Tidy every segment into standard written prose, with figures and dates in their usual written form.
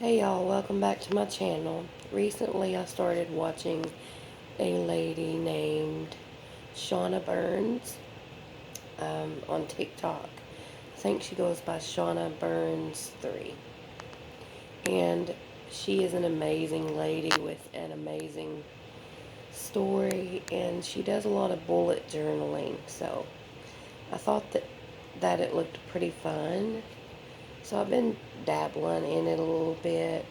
Hey y'all, welcome back to my channel. Recently I started watching a lady named Shauna Burns on TikTok. I think she goes by Shauna Burns 3. And she is an amazing lady with an amazing story, and she does a lot of bullet journaling. So I thought that it looked pretty fun. So I've been dabbling in it a little bit.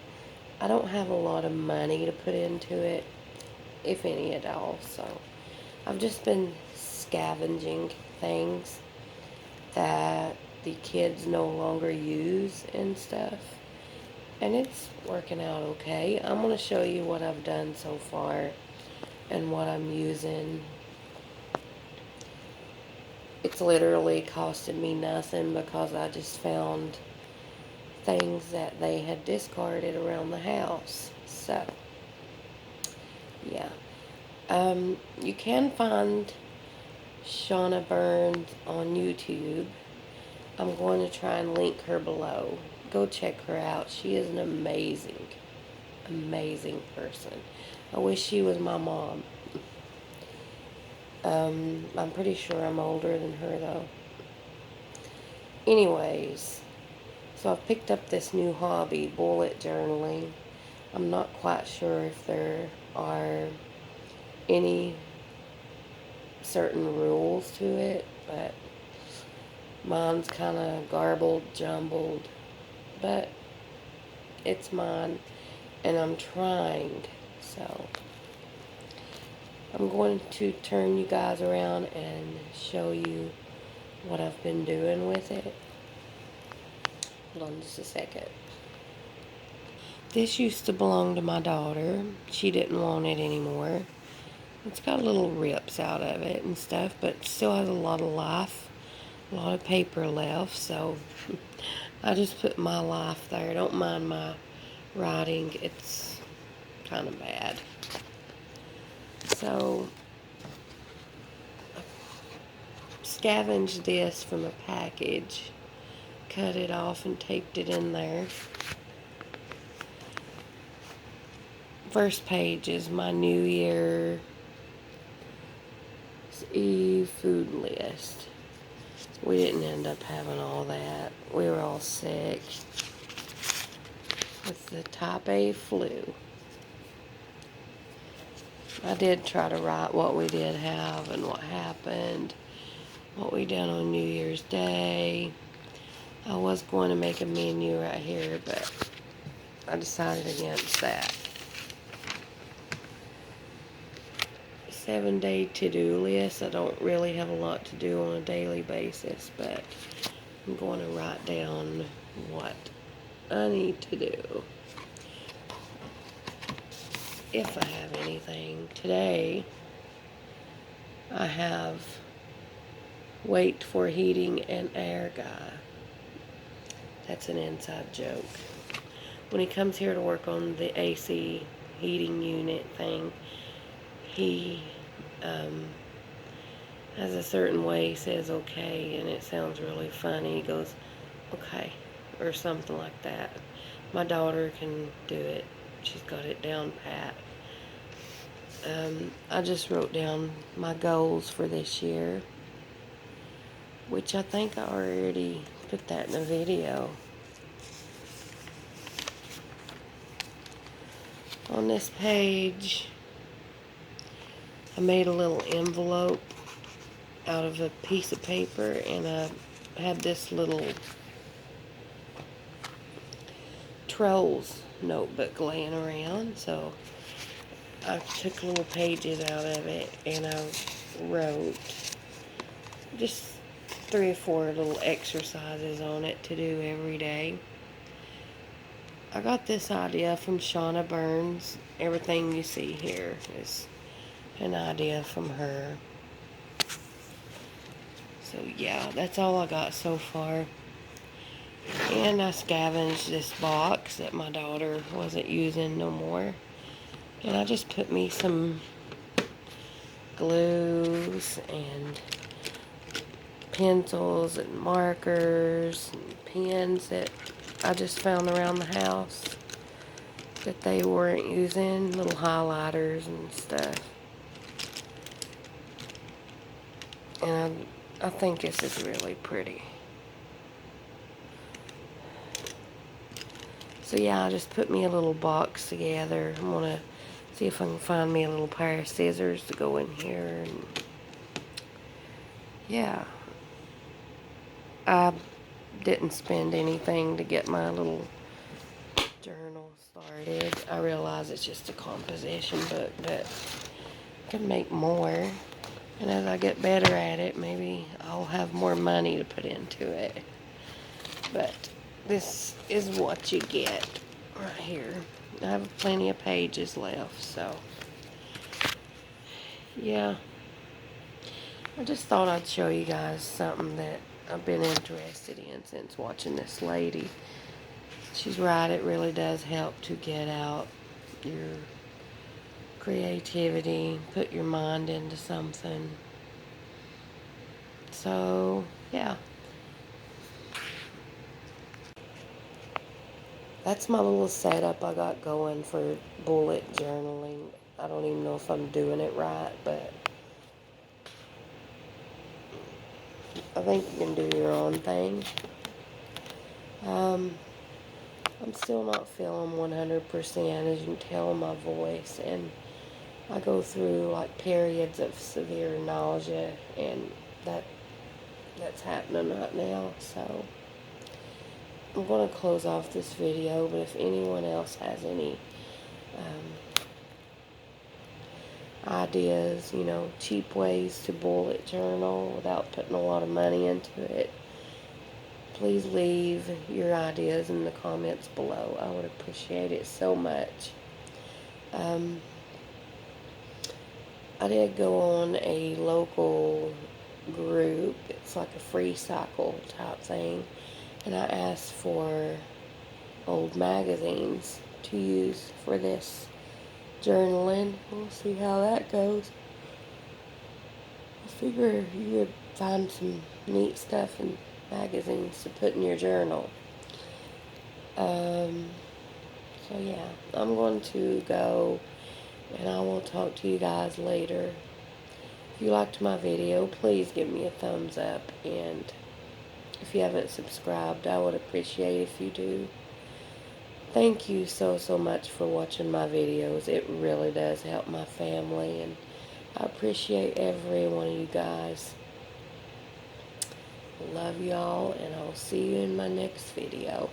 I don't have a lot of money to put into it, if any at all, so I've just been scavenging things that the kids no longer use and stuff, and it's working out okay. I'm going to show you what I've done so far and what I'm using. It's literally costed me nothing because I just found things that they had discarded around the house. So yeah. You can find Shauna Burns on YouTube. I'm going to try and link her below. Go check her out. She is an amazing, amazing person. I wish she was my mom. I'm pretty sure I'm older than her though. Anyways, so I've picked up this new hobby, bullet journaling. I'm not quite sure if there are any certain rules to it, but mine's kind of garbled, jumbled, but it's mine, and I'm trying. So I'm going to turn you guys around and show you what I've been doing with it. Hold on just a second. This used to belong to my daughter. She didn't want it anymore. It's got little rips out of it and stuff, but still has a lot of life, a lot of paper left, so I just put my life there. Don't mind my writing. It's kind of bad. So scavenged this from a package, cut it off and taped it in there. First page is my New Year's Eve food list. We didn't end up having all that. We were all sick with the type A flu. I did try to write what we did have and what happened, what we done on New Year's Day. I was going to make a menu right here, but I decided against that. 7-day to-do list. I don't really have a lot to do on a daily basis, but I'm going to write down what I need to do if I have anything. Today I have wait for heating and air guy. That's an inside joke. When he comes here to work on the AC heating unit thing, he has a certain way he says okay, and it sounds really funny. He goes, okay, or something like that. My daughter can do it. She's got it down pat. I just wrote down my goals for this year, which I think I already put that in a video. On this page, I made a little envelope out of a piece of paper, and I had this little Trolls notebook laying around, so I took little pages out of it and I wrote just 3 or 4 little exercises on it to do every day. I got this idea from Shauna Burns. Everything you see here is an idea from her. So yeah, that's all I got so far. And I scavenged this box that my daughter wasn't using no more. And I just put me some glues and pencils and markers and pens that I just found around the house. that they weren't using, little highlighters and stuff. And I think this is really pretty. So yeah, I just put me a little box together. I'm gonna see if I can find me a little pair of scissors to go in here. And yeah, I didn't spend anything to get my little journal started. I realize it's just a composition book, but I can make more. And as I get better at it, maybe I'll have more money to put into it. But this is what you get right here. I have plenty of pages left, so yeah. I just thought I'd show you guys something that I've been interested in since watching this lady. She's right, it really does help to get out your creativity, put your mind into something. So, yeah. That's my little setup I got going for bullet journaling. I don't even know if I'm doing it right, but I think you can do your own thing. I'm still not feeling 100%, as you can tell in my voice, and I go through like periods of severe nausea, and that's happening right now. So I'm going to close off this video, but if anyone else has any ideas, cheap ways to bullet journal without putting a lot of money into it, please leave your ideas in the comments below. I would appreciate it so much. I did go on a local group. It's like a free cycle type thing. And I asked for old magazines to use for this journaling. We'll see how that goes. I figure you would find some neat stuff in magazines to put in your journal. So yeah, I'm going to go, and I will talk to you guys later. If you liked my video, please give me a thumbs up, and if you haven't subscribed, I would appreciate if you do. Thank you so much for watching my videos. It really does help my family, and I appreciate every one of you guys. Love y'all, and I'll see you in my next video.